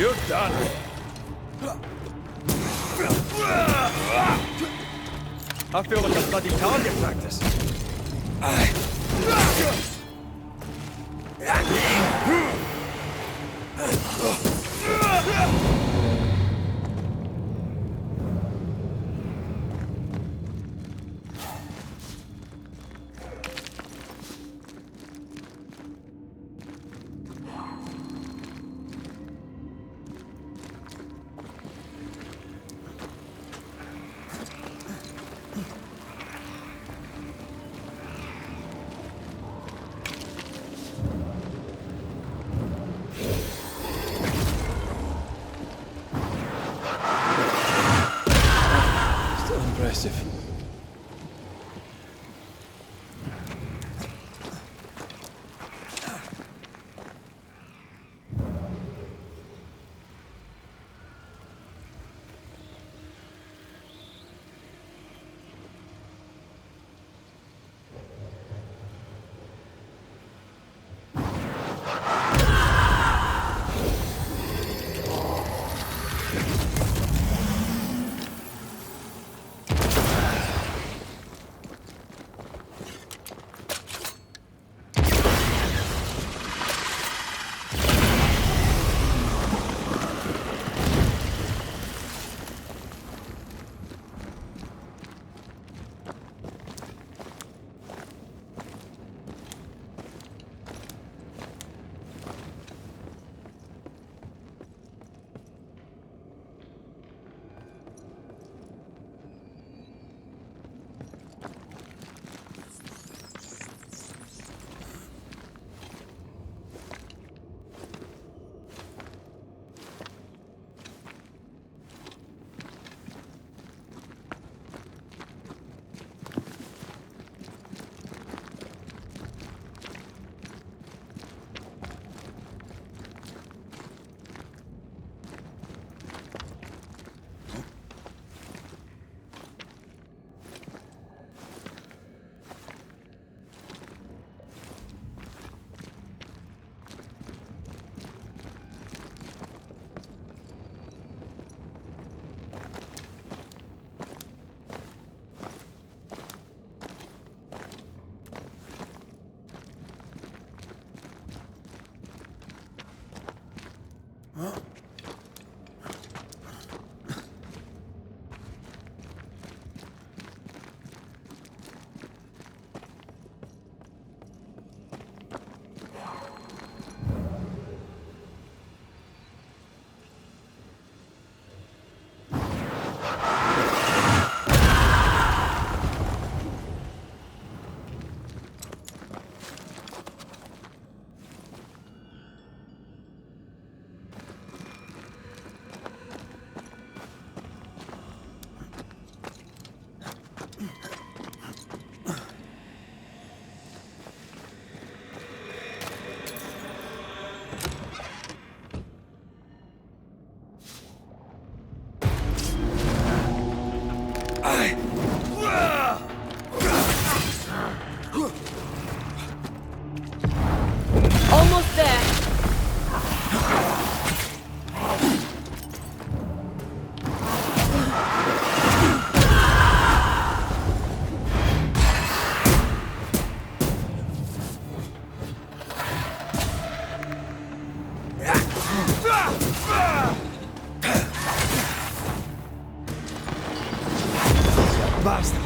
You're done. I feel like a bloody target practice. Impressive. Almost there. Basta.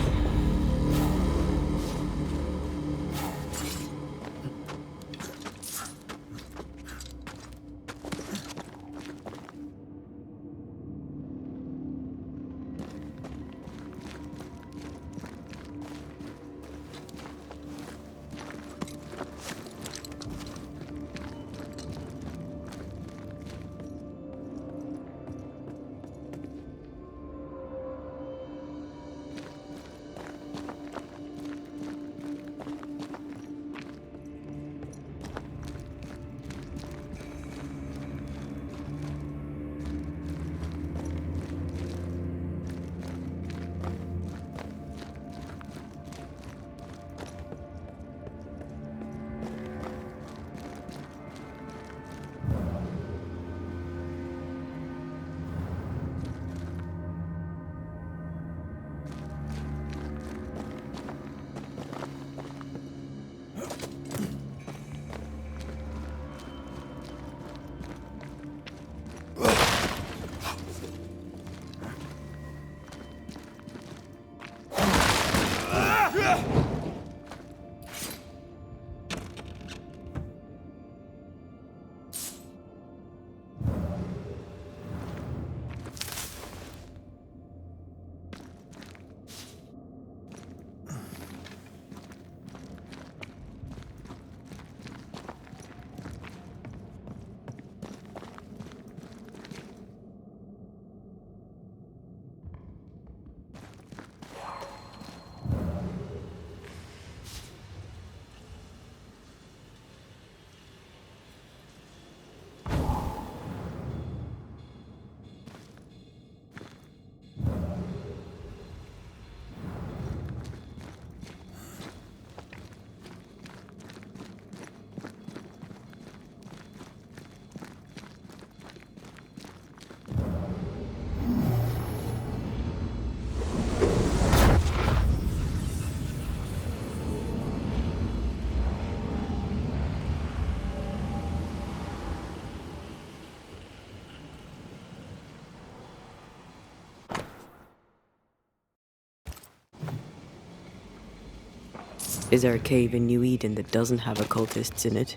Is there a cave in New Eden that doesn't have occultists in it?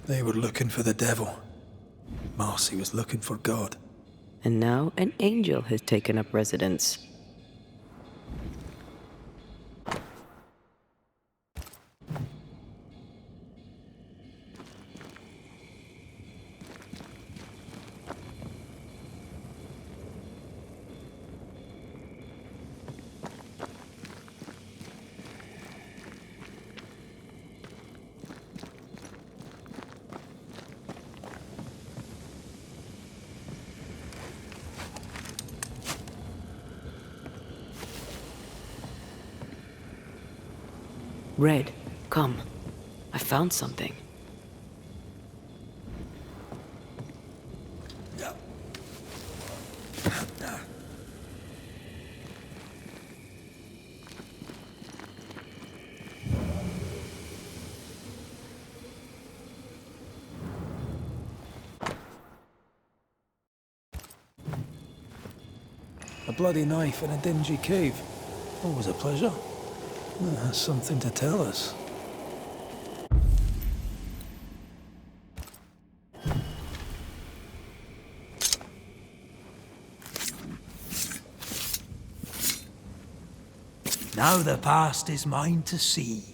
They were looking for the devil. Marcy was looking for God. And now an angel has taken up residence. Red, come. I found something. A bloody knife in a dingy cave. Always a pleasure. That has something to tell us. Now the past is mine to see.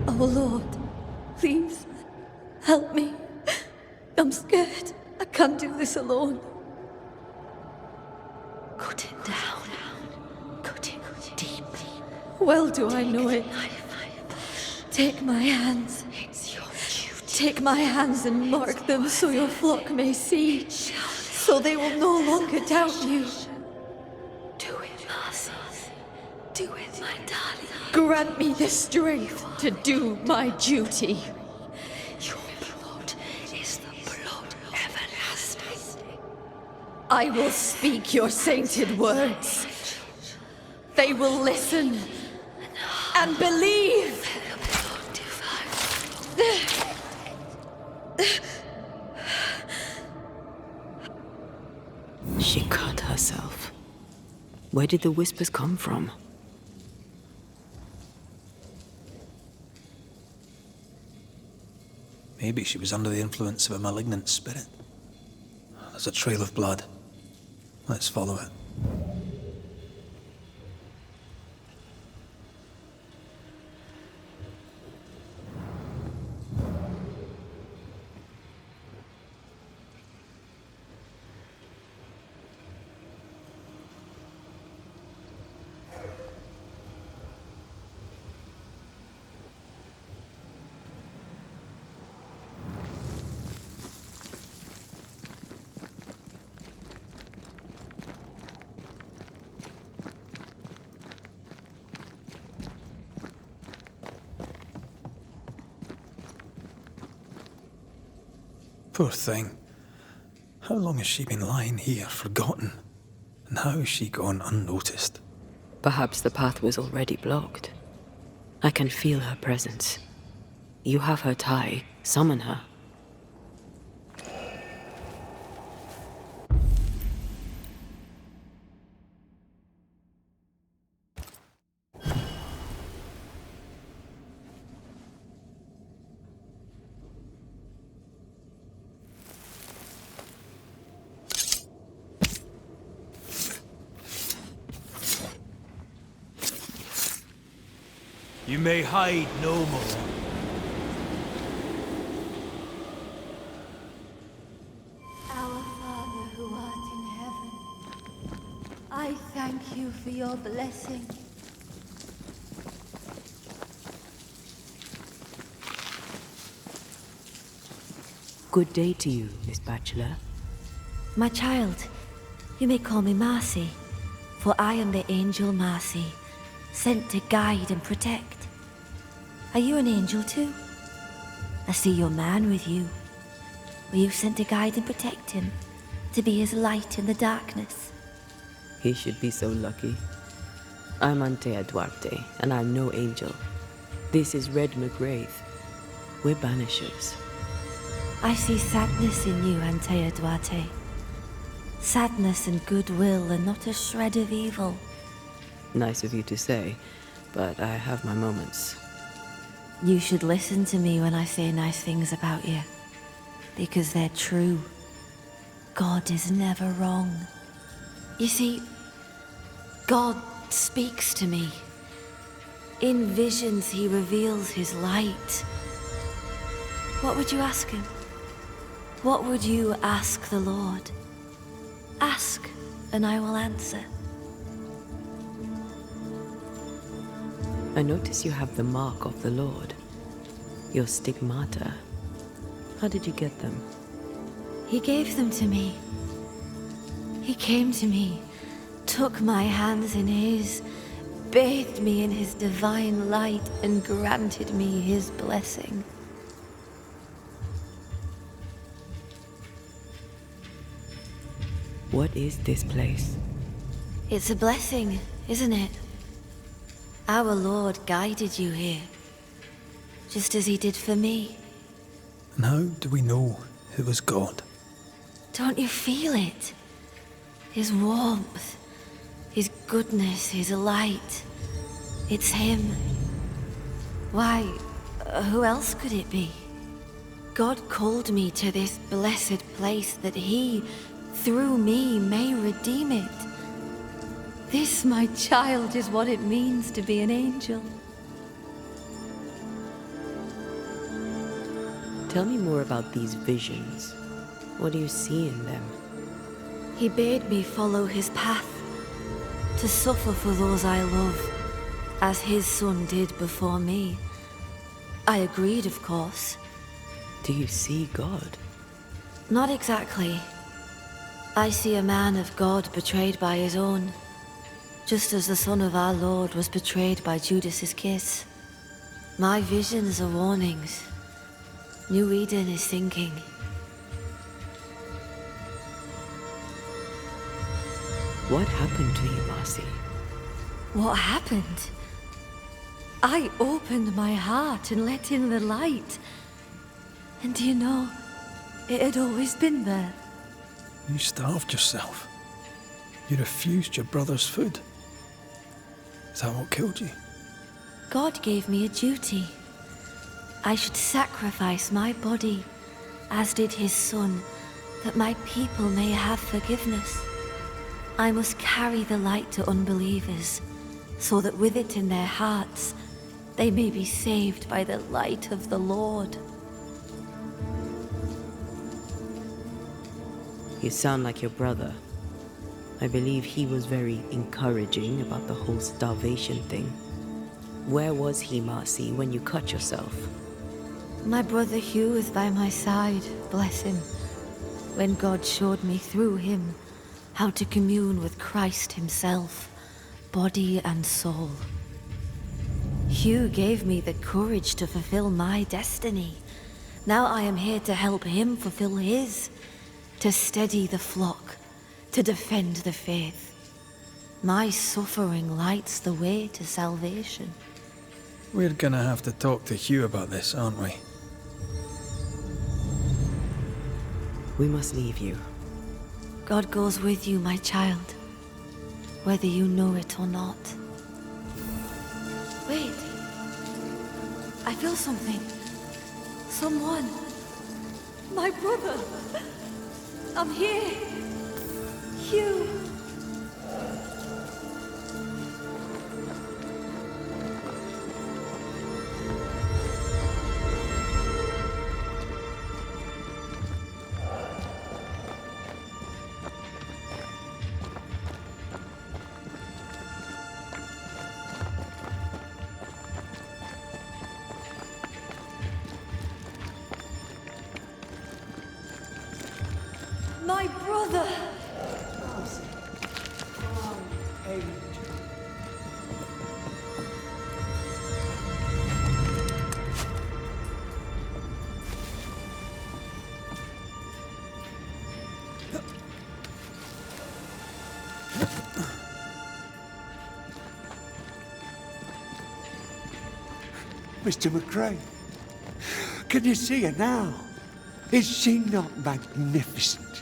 Oh Lord, please, help me. I'm scared. I can't do this alone. Cut it down. Cut it deep. Well do I know it. Take my hands. It's your duty. Take my hands and mark them so your flock may see. So they will no longer doubt you. Do it, Marcy. Do it, my darling. Grant me the strength to do my duty. Your blood is the blood everlasting. I will speak your sainted words. They will listen and believe. She cut herself. Where did the whispers come from? Maybe she was under the influence of a malignant spirit. There's a trail of blood. Let's follow it. Poor thing. How long has she been lying here, forgotten? And how has she gone unnoticed? Perhaps the path was already blocked. I can feel her presence. You have her tie. Summon her. You may hide no more. Our Father who art in heaven, I thank you for your blessing. Good day to you, Miss Bachelor. My child, you may call me Marcy, for I am the angel Marcy, sent to guide and protect. Are you an angel too? I see your man with you. Were you sent to guide and protect him, to be his light in the darkness? He should be so lucky. I'm Antea Duarte, and I'm no angel. This is Red McGrath. We're Banishers. I see sadness in you, Antea Duarte. Sadness and goodwill, and not a shred of evil. Nice of you to say, but I have my moments. You should listen to me when I say nice things about you, because they're true. God is never wrong. You see, God speaks to me. In visions, he reveals his light. What would you ask him? What would you ask the Lord? Ask, and I will answer. I notice you have the mark of the Lord. Your stigmata. How did you get them? He gave them to me. He came to me, took my hands in his, bathed me in his divine light, and granted me his blessing. What is this place? It's a blessing, isn't it? Our Lord guided you here, just as he did for me. And how do we know it was God? Don't you feel it? His warmth, his goodness, his light. It's him. Why, who else could it be? God called me to this blessed place that he, through me, may redeem it. This, my child, is what it means to be an angel. Tell me more about these visions. What do you see in them? He bade me follow his path, to suffer for those I love, as his son did before me. I agreed, of course. Do you see God? Not exactly. I see a man of God betrayed by his own, just as the son of our Lord was betrayed by Judas's kiss. My visions are warnings. New Eden is sinking. What happened to you, Marcy? What happened? I opened my heart and let in the light. And do you know, it had always been there. You starved yourself. You refused your brother's food. Is that what killed you? God gave me a duty. I should sacrifice my body, as did his son, that my people may have forgiveness. I must carry the light to unbelievers, so that with it in their hearts, they may be saved by the light of the Lord. You sound like your brother. I believe he was very encouraging about the whole starvation thing. Where was he, Marcy, when you cut yourself? My brother Hugh is by my side, bless him, when God showed me through him how to commune with Christ himself, body and soul. Hugh gave me the courage to fulfill my destiny. Now I am here to help him fulfill his, to steady the flock, to defend the faith. My suffering lights the way to salvation. We're gonna have to talk to Hugh about this, aren't we? We must leave you. God goes with you, my child, whether you know it or not. Wait. I feel something. Someone. My brother. I'm here. Hugh. My brother! Mr. McRae, can you see her now? Is she not magnificent?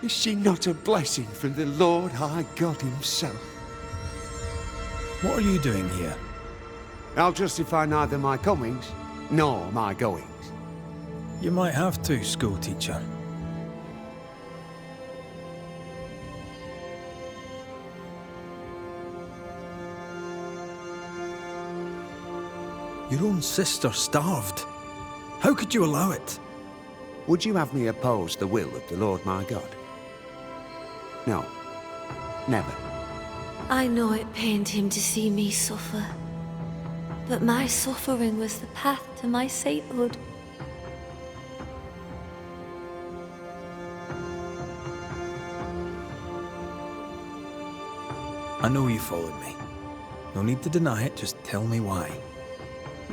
Is she not a blessing from the Lord High God himself? What are you doing here? I'll justify neither my comings nor my goings. You might have to, schoolteacher. Your own sister starved. How could you allow it? Would you have me oppose the will of the Lord my God? No. Never. I know it pained him to see me suffer, but my suffering was the path to my sainthood. I know you followed me. No need to deny it, just tell me why.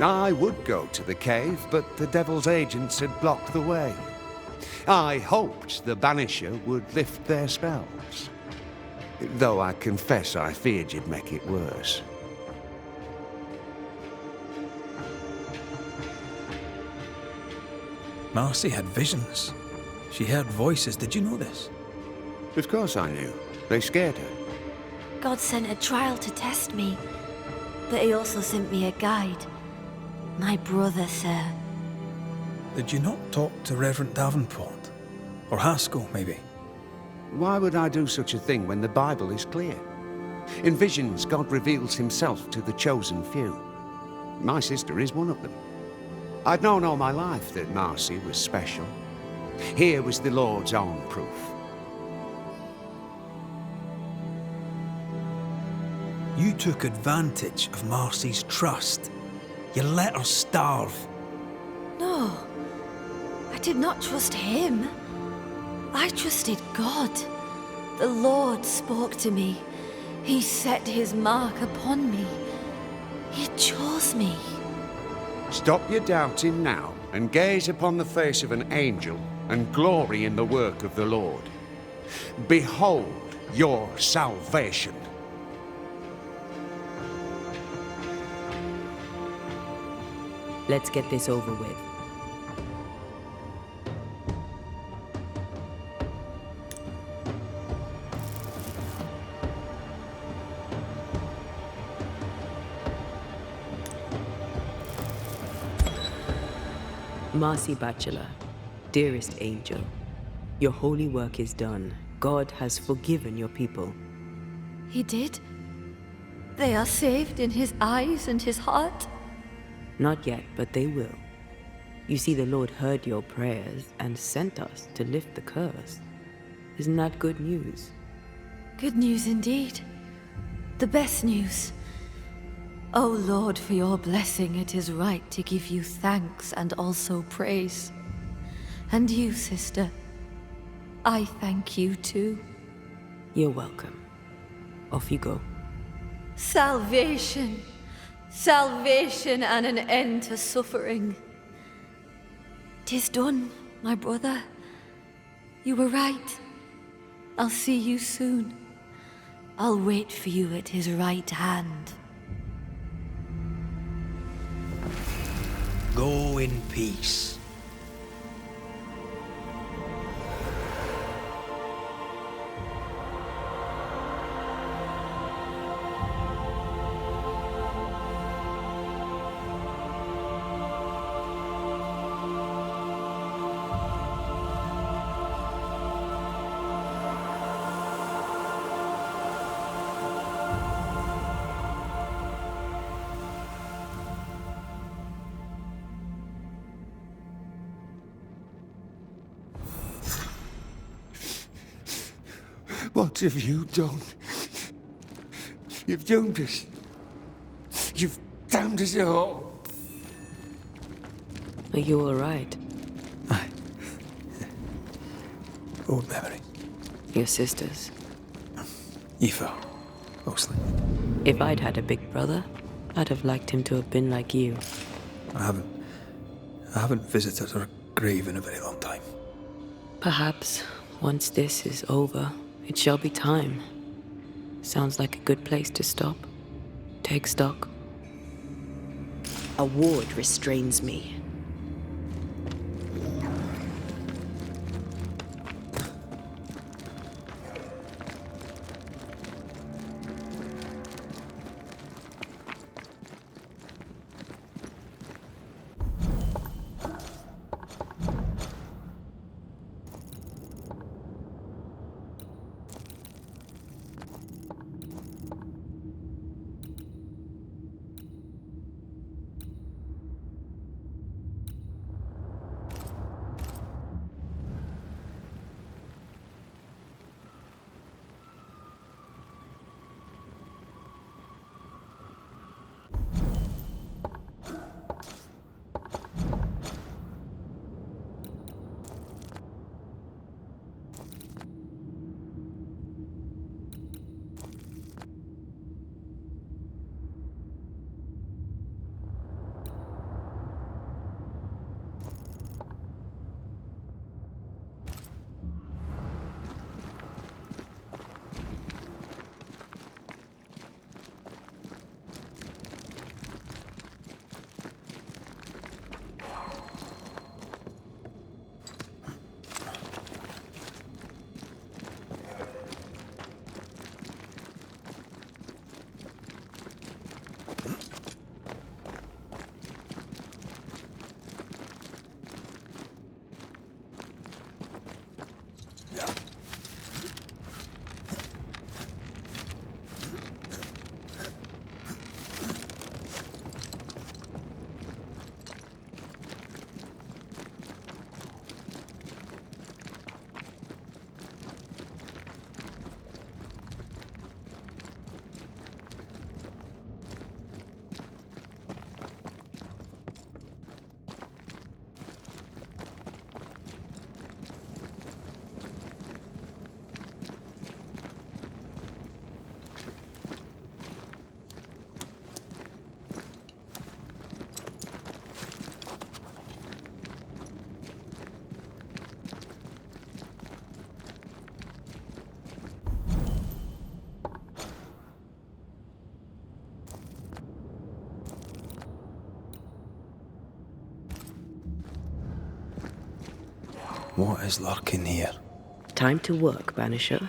I would go to the cave, but the devil's agents had blocked the way. I hoped the Banisher would lift their spells. Though I confess I feared you'd make it worse. Marcy had visions. She heard voices, did you know this? Of course I knew. They scared her. God sent a trial to test me, but he also sent me a guide. My brother, sir. Did you not talk to Reverend Davenport? Or Haskell, maybe? Why would I do such a thing when the Bible is clear? In visions, God reveals himself to the chosen few. My sister is one of them. I'd known all my life that Marcy was special. Here was the Lord's own proof. You took advantage of Marcy's trust. You let her starve. No, I did not trust him. I trusted God. The Lord spoke to me. He set his mark upon me. He chose me. Stop your doubting now, and gaze upon the face of an angel, and glory in the work of the Lord. Behold your salvation. Let's get this over with. Marcy Bachelor, dearest angel, your holy work is done. God has forgiven your people. He did? They are saved in his eyes and his heart? Not yet, but they will. You see, the Lord heard your prayers and sent us to lift the curse. Isn't that good news? Good news indeed. The best news. O Lord, for your blessing, it is right to give you thanks and also praise. And you, sister, I thank you too. You're welcome. Off you go. Salvation! Salvation and an end to suffering. 'Tis done, my brother. You were right. I'll see you soon. I'll wait for you at his right hand. Go in peace. What have you done? You've doomed us. You've damned us all. Are you all right? Aye. Old memory. Your sisters. Aoife, mostly. If I'd had a big brother, I'd have liked him to have been like you. I haven't visited her grave in a very long time. Perhaps, once this is over, it shall be time. Sounds like a good place to stop. Take stock. A ward restrains me. What is lurking here? Time to work, Banisher.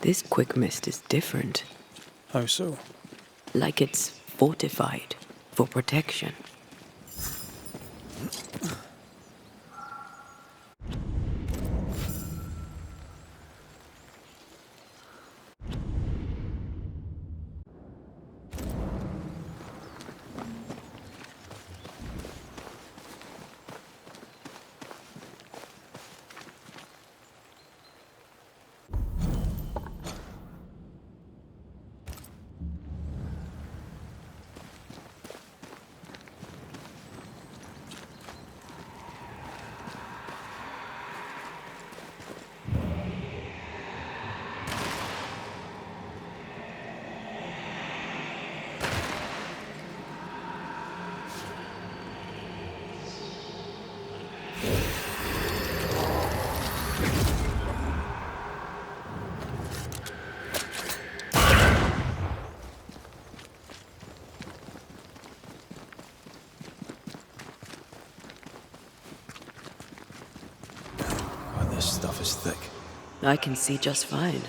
This quick mist is different. How so? Like it's fortified for protection. This stuff is thick. I can see just fine.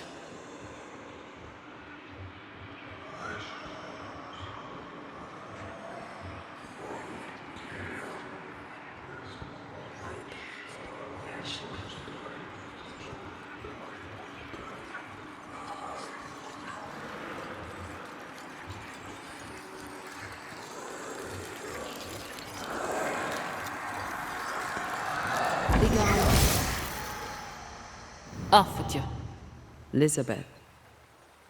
Off with you. Elizabeth.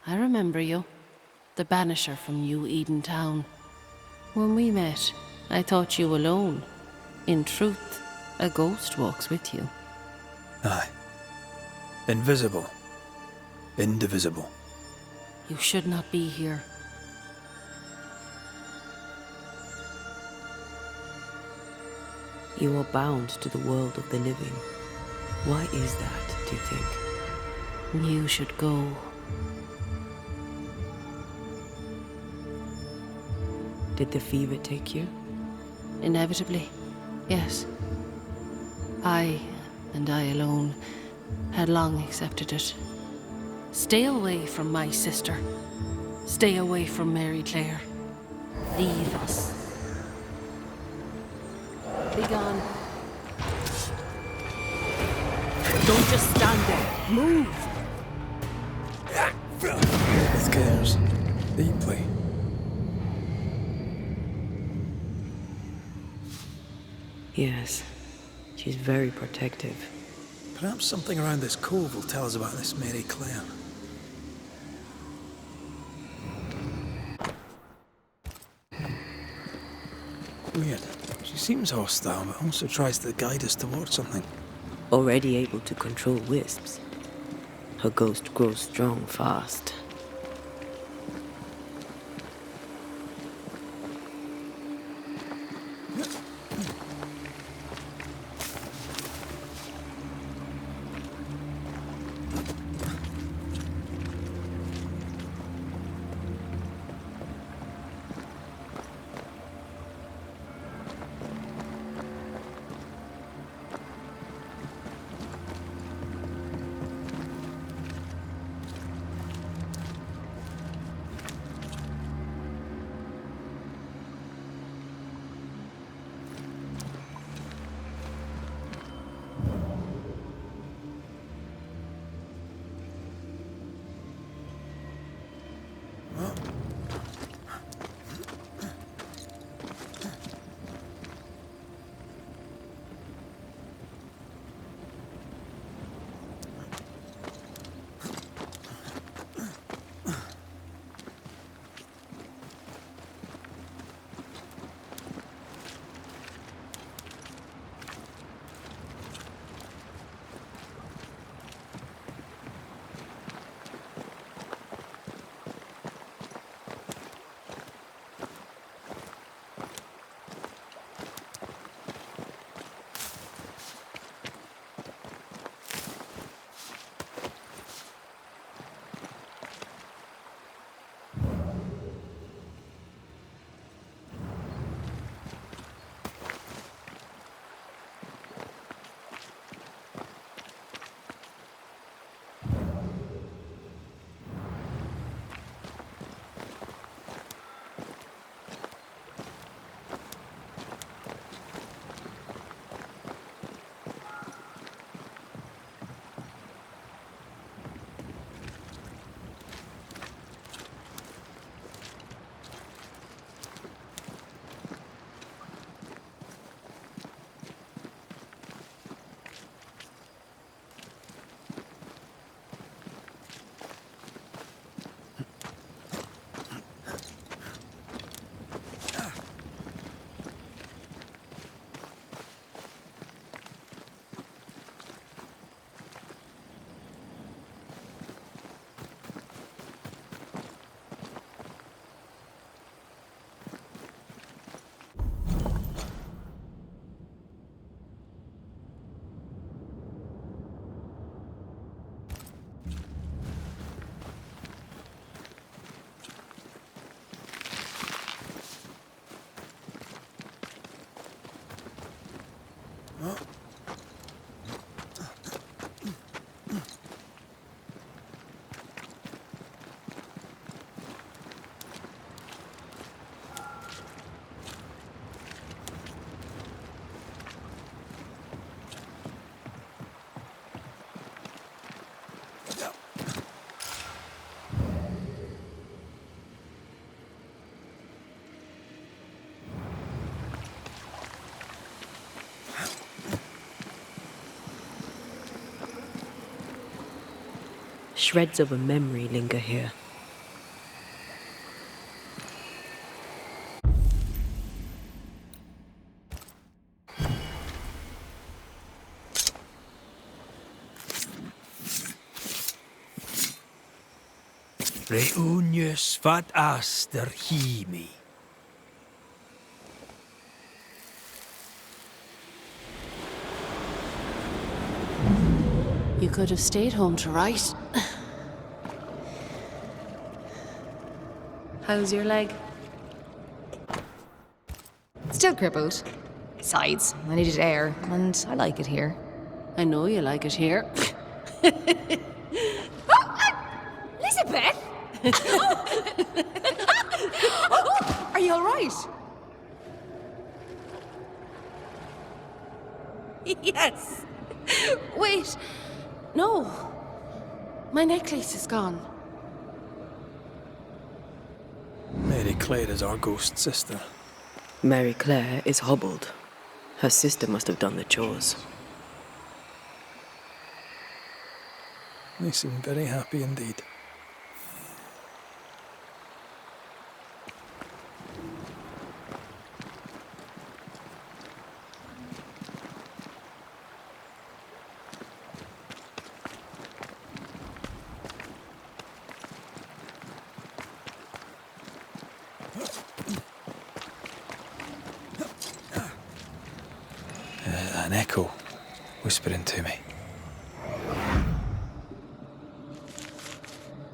I remember you. The Banisher from New Eden Town. When we met, I thought you alone. In truth, a ghost walks with you. Aye. Invisible. Indivisible. You should not be here. You are bound to the world of the living. Why is that, do you think? You should go. Did the fever take you? Inevitably, yes. I, and I alone, had long accepted it. Stay away from my sister. Stay away from Mary Clare. Leave us. Be gone. Don't just stand there. Move! It cares deeply. Yes, she's very protective. Perhaps something around this cove will tell us about this Mary Claire. Weird. She seems hostile, but also tries to guide us towards something. Already able to control wisps. Her ghost grows strong fast. Shreds of a memory linger here. Reunius vat aster himi. You could have stayed home to write. How's your leg? Still crippled. Besides, I needed air, and I like it here. I know you like it here. Elizabeth! Are you alright? Yes. Wait, No! My necklace is gone. Mary Claire is our ghost sister. Mary Claire is hobbled. Her sister must have done the chores. They seem very happy indeed. An echo whispering to me.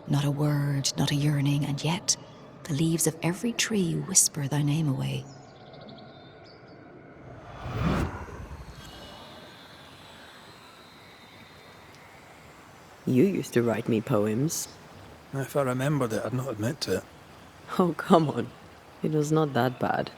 Not a word, not a yearning, and yet the leaves of every tree whisper thy name away. You used to write me poems. If I remembered it, I'd not admit to it. Oh, come on. It was not that bad.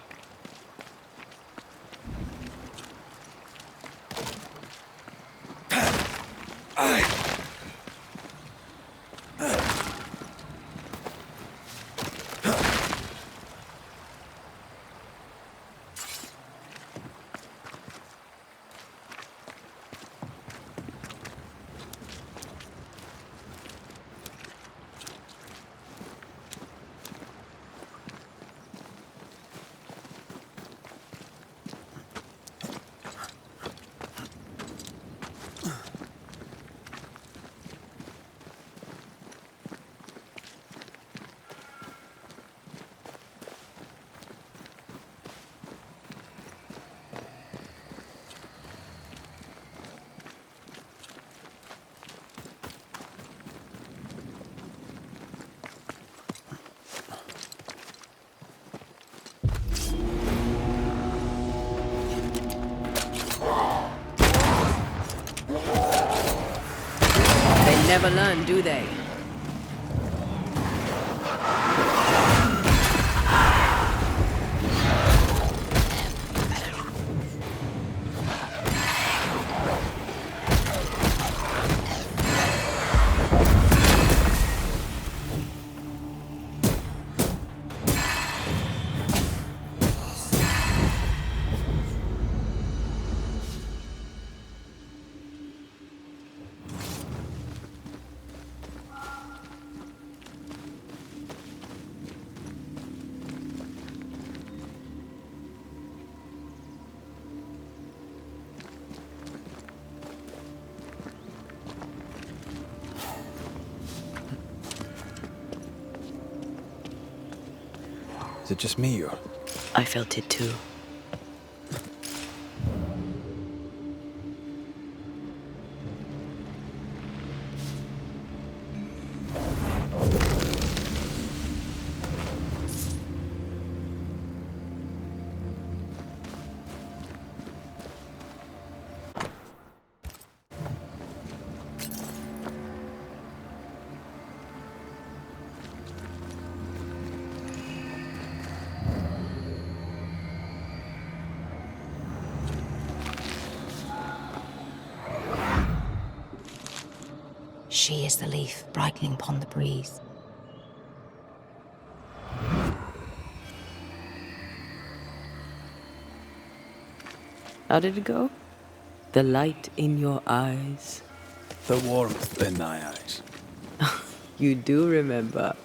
They never learn, do they? Is it just me, or? I felt it too. She is the leaf brightening upon the breeze. How did it go? The light in your eyes. The warmth in thy eyes. You do remember.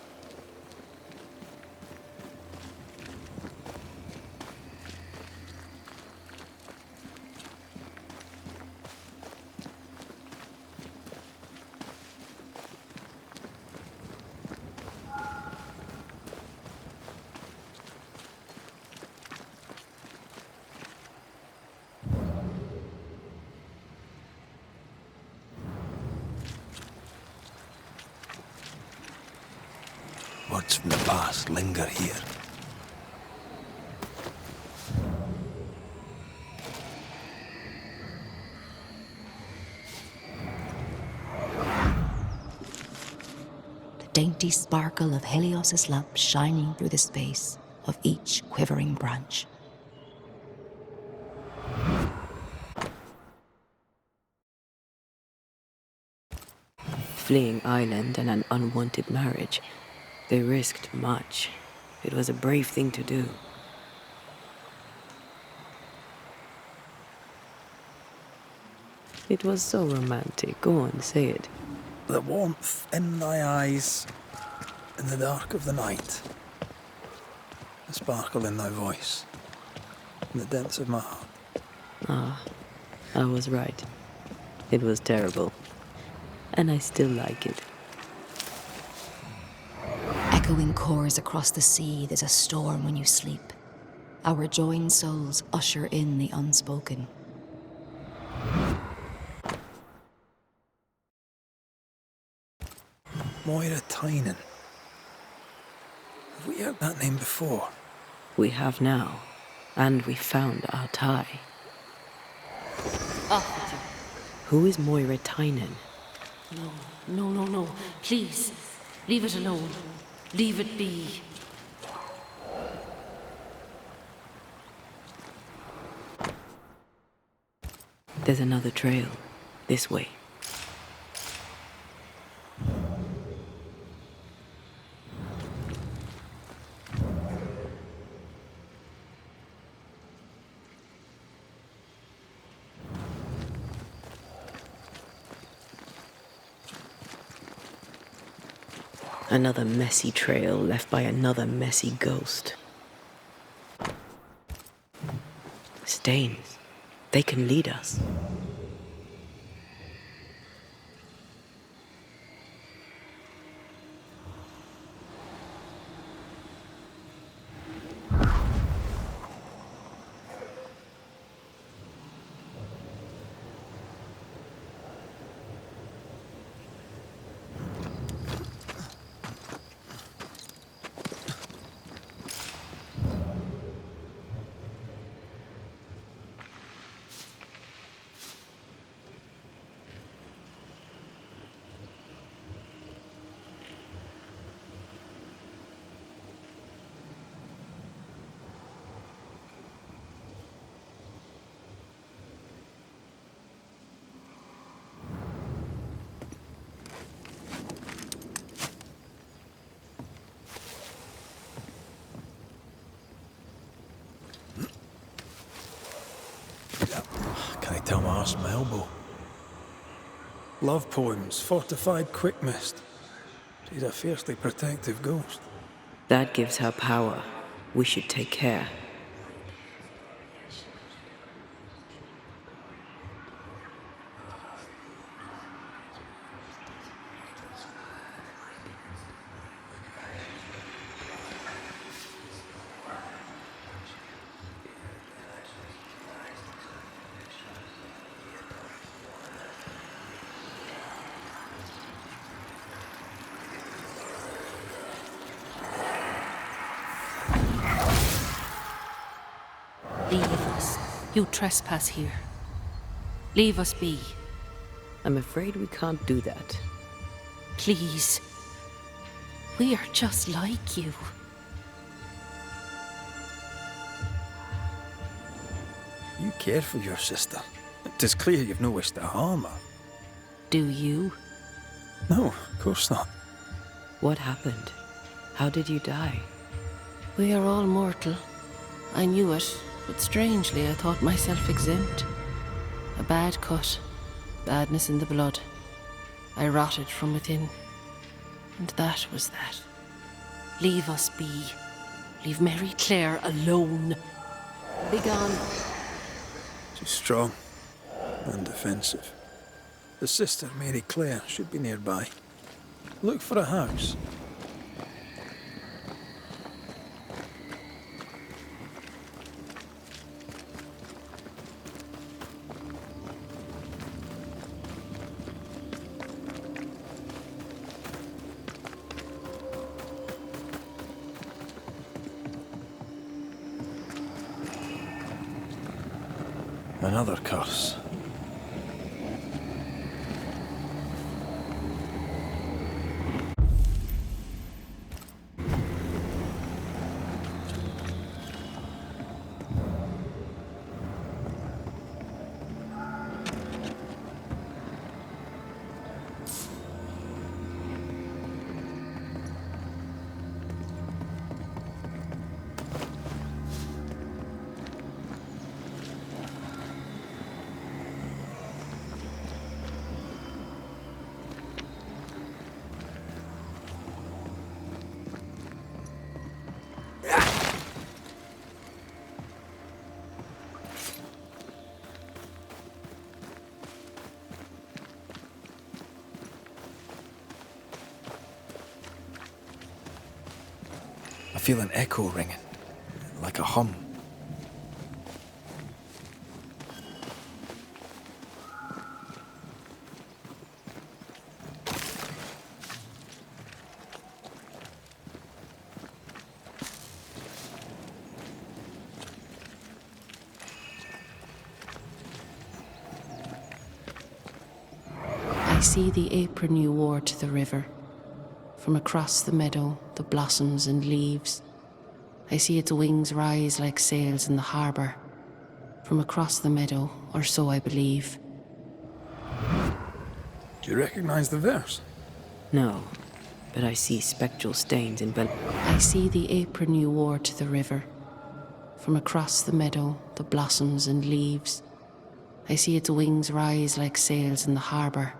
Words from the past linger here. The dainty sparkle of Helios's lamp shining through the space of each quivering branch. fleeing island and an unwanted marriage. They risked much. It was a brave thing to do. It was so romantic. Go on, say it. The warmth in thy eyes in the dark of the night. The sparkle in thy voice. In the depths of my heart. Ah, I was right. It was terrible. And I still like it. Echoing chorus across the sea, there's a storm when you sleep. Our joined souls usher in the unspoken. Moira Tynan. Have we heard that name before? We have now. And we found our tie. Who is Moira Tynan? No. Please, leave it alone. Leave it be. There's another trail. This way. Another messy trail left by another messy ghost. Stains. They can lead us. Can I tell my arse from my elbow? Love poems, fortified quick mist. She's a fiercely protective ghost. That gives her power. We should take care. Leave us. You trespass here. Leave us be. I'm afraid we can't do that. Please. We are just like you. You care for your sister. It's clear you've no wish to harm her. Do you? No, of course not. What happened? How did you die? We are all mortal. I knew it, but strangely I thought myself exempt. A bad cut. Badness in the blood. I rotted from within. And that was that. Leave us be. Leave Mary Claire alone. Begone. She's strong and defensive. The sister, Mary Claire, should be nearby. Look for a house. Another curse. feel an echo ringing, like a hum. I see the apron you wore to the river. From across the meadow, the blossoms and leaves. I see its wings rise like sails in the harbour. From across the meadow, or so I believe. Do you recognize the verse? No, but I see spectral stains I see the apron you wore to the river. From across the meadow, the blossoms and leaves. I see its wings rise like sails in the harbour.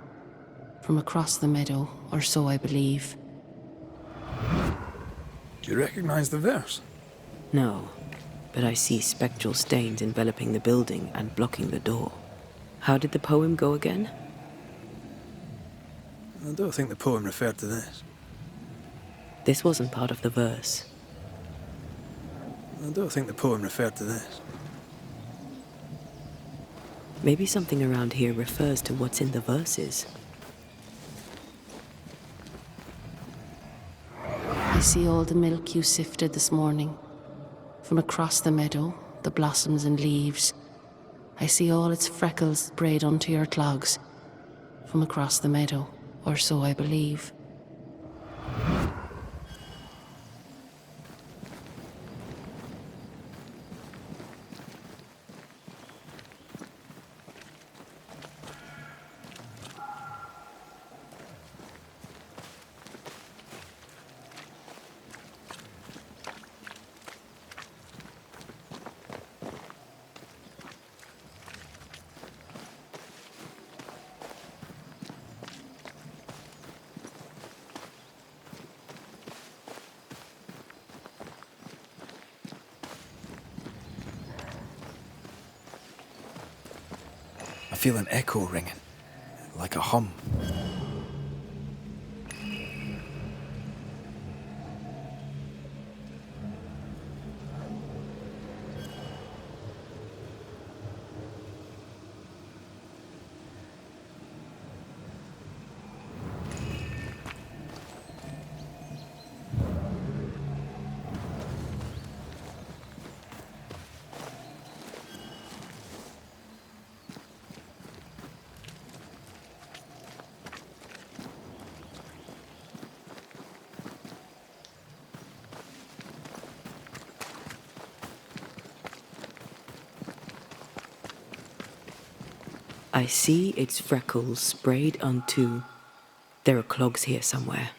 From across the meadow, or so I believe. Do you recognize the verse? No, but I see spectral stains enveloping the building and blocking the door. How did the poem go again? I don't think the poem referred to this. This wasn't part of the verse. I don't think the poem referred to this. Maybe something around here refers to what's in the verses. I see all the milk you sifted this morning. From across the meadow, the blossoms and leaves. I see all its freckles sprayed onto your clogs. From across the meadow, or so I believe. I feel an echo ringing, like a hum. I see its freckles sprayed onto... There are clogs here somewhere.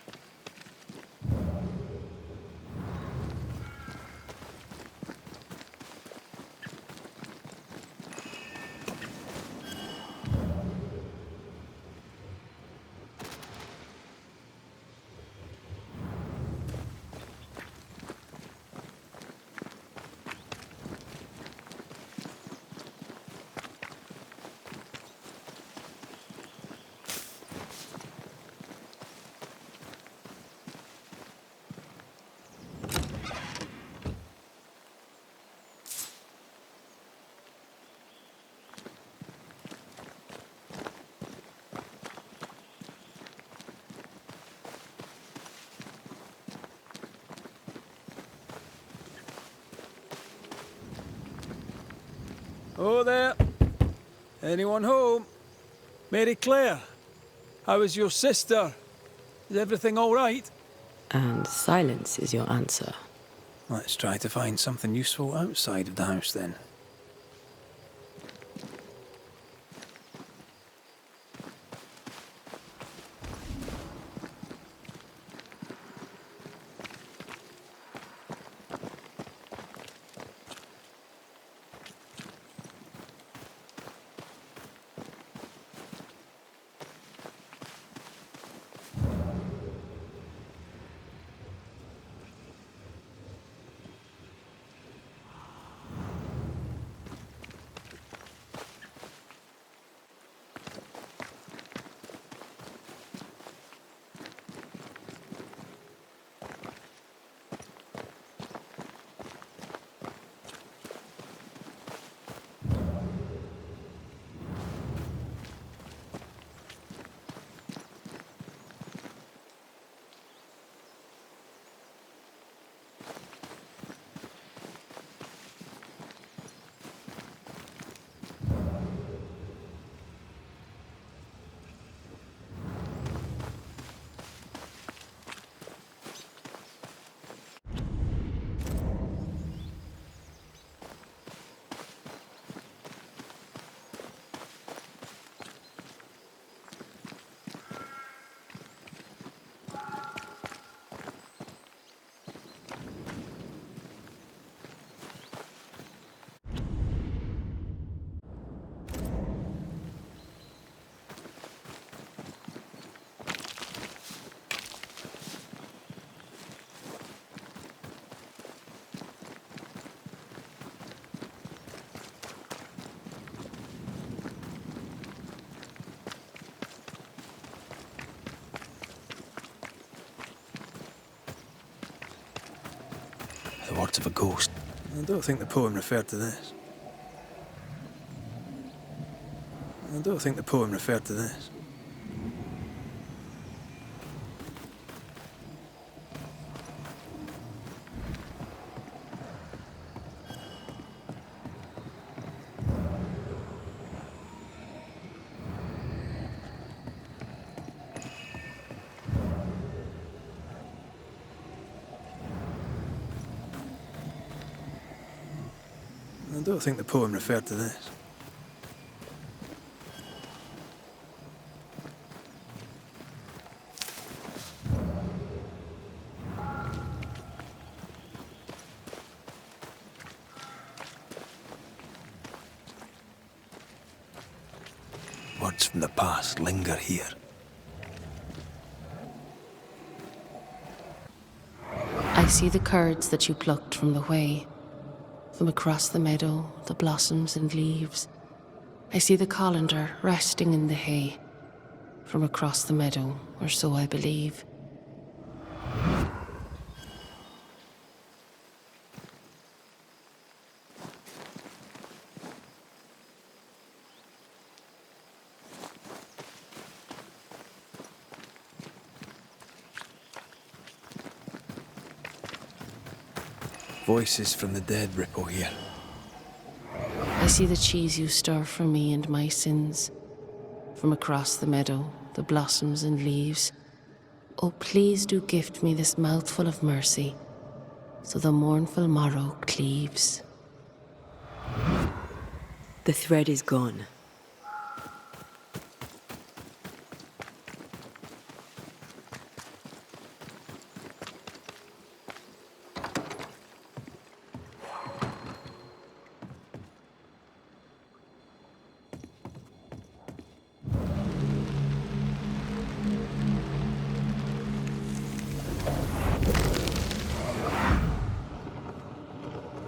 Oh there. Anyone home? Mary Claire, how is your sister? Is everything all right? And silence is your answer. Let's try to find something useful outside of the house then. of a ghost. I don't think the poem referred to this. I don't think the poem referred to this. I don't think the poem referred to this. Words from the past linger here. I see the curds that you plucked from the way, from across the meadow, the blossoms and leaves. I see the colander resting in the hay, from across the meadow, or so I believe. Voices from the dead ripple here. I see the cheese you stir for me and my sins, from across the meadow, the blossoms and leaves. Oh, please do gift me this mouthful of mercy, so the mournful morrow cleaves. The thread is gone.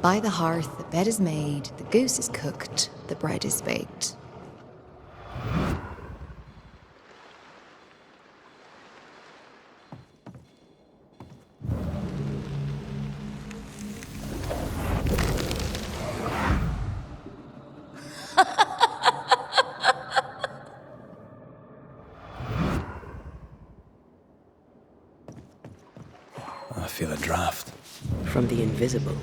By the hearth, the bed is made, the goose is cooked, the bread is baked. I feel a draft. From the invisible.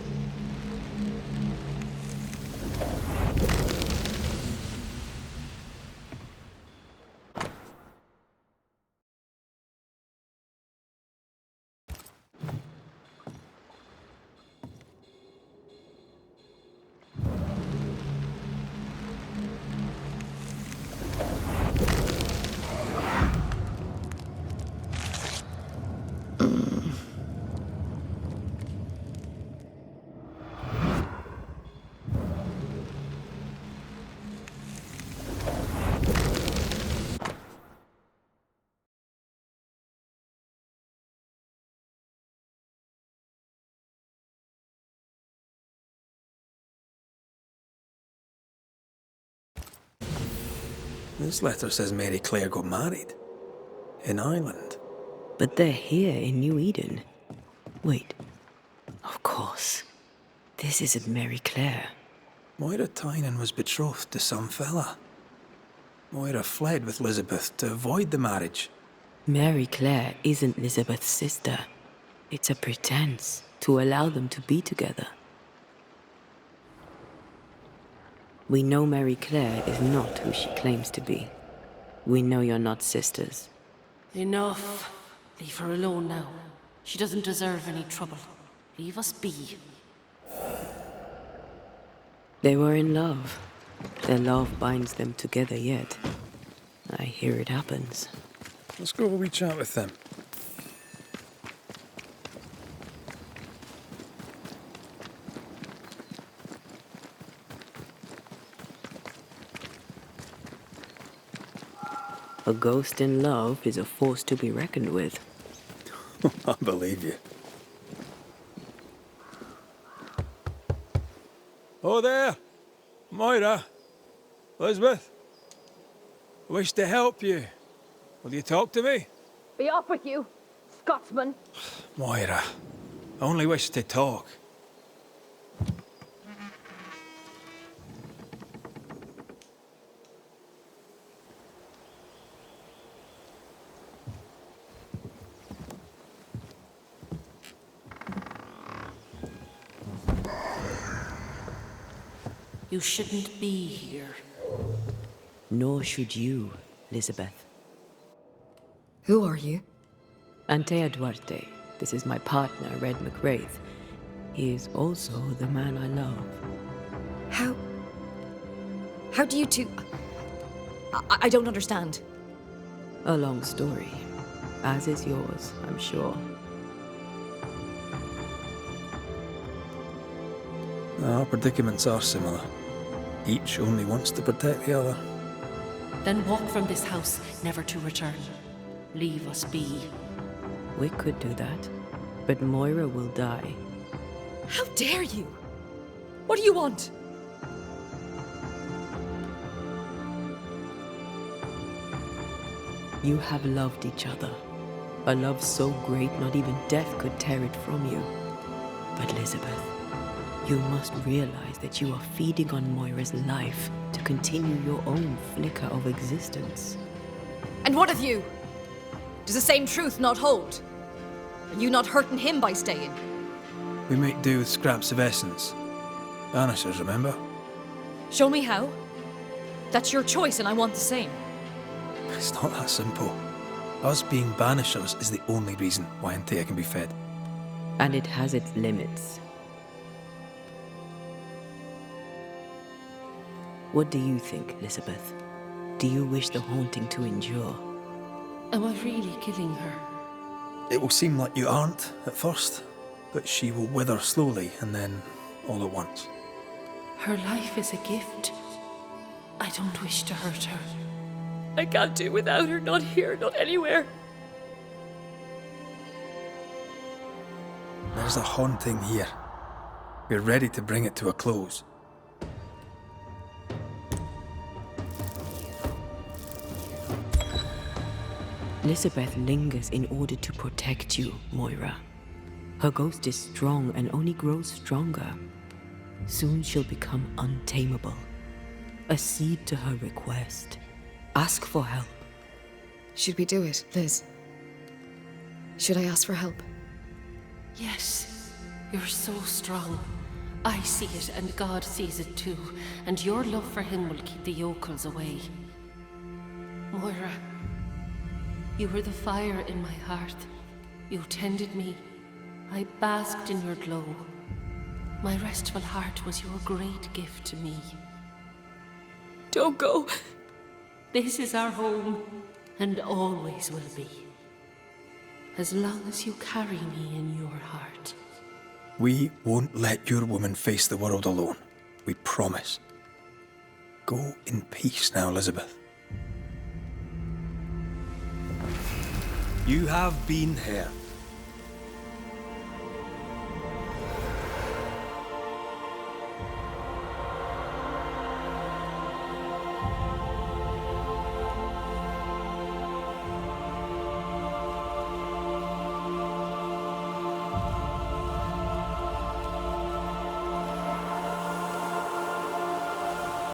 This letter says Mary Claire got married. In Ireland. But they're here in New Eden. Wait. Of course. This isn't Mary Claire. Moira Tynan was betrothed to some fella. Moira fled with Elizabeth to avoid the marriage. Mary Claire isn't Elizabeth's sister. It's a pretense to allow them to be together. We know Mary Claire is not who she claims to be. We know you're not sisters. Enough. Leave her alone now. She doesn't deserve any trouble. Leave us be. They were in love. Their love binds them together yet. I hear it happens. Let's go have a wee chat with them. A ghost in love is a force to be reckoned with. I believe you. Oh there! Moira! Elizabeth! I wish to help you. Will you talk to me? Be off with you, Scotsman. Moira, I only wish to talk. You shouldn't be here. Nor should you, Elizabeth. Who are you? Antea Duarte. This is my partner, Red McWraith. He is also the man I love. How do you two... I don't understand. A long story. As is yours, I'm sure. Our predicaments are similar. Each only wants to protect the other. Then walk from this house, never to return. Leave us be. We could do that, but Moira will die. How dare you? What do you want? You have loved each other. A love so great not even death could tear it from you. But Elizabeth, you must realize that you are feeding on Moira's life to continue your own flicker of existence. And what of you? Does the same truth not hold? Are you not hurting him by staying? We make do with scraps of essence. Banishers, remember? Show me how. That's your choice and I want the same. It's not that simple. Us being Banishers is the only reason why Antea can be fed. And it has its limits. What do you think, Elizabeth? Do you wish the haunting to endure? Am I really killing her? It will seem like you aren't at first, but she will wither slowly and then all at once. Her life is a gift. I don't wish to hurt her. I can't do without her, not here, not anywhere. There's a haunting here. We're ready to bring it to a close. Elizabeth lingers in order to protect you, Moira. Her ghost is strong and only grows stronger. Soon she'll become untamable. Accede to her request. Ask for help. Should we do it, Liz? Should I ask for help? Yes, you're so strong. I see it and God sees it too, and your love for him will keep the yokels away. Moira, you were the fire in my heart. You tended me. I basked in your glow. My restful heart was your great gift to me. Don't go. This is our home, and always will be. As long as you carry me in your heart. We won't let your woman face the world alone. We promise. Go in peace now, Elizabeth. You have been heard.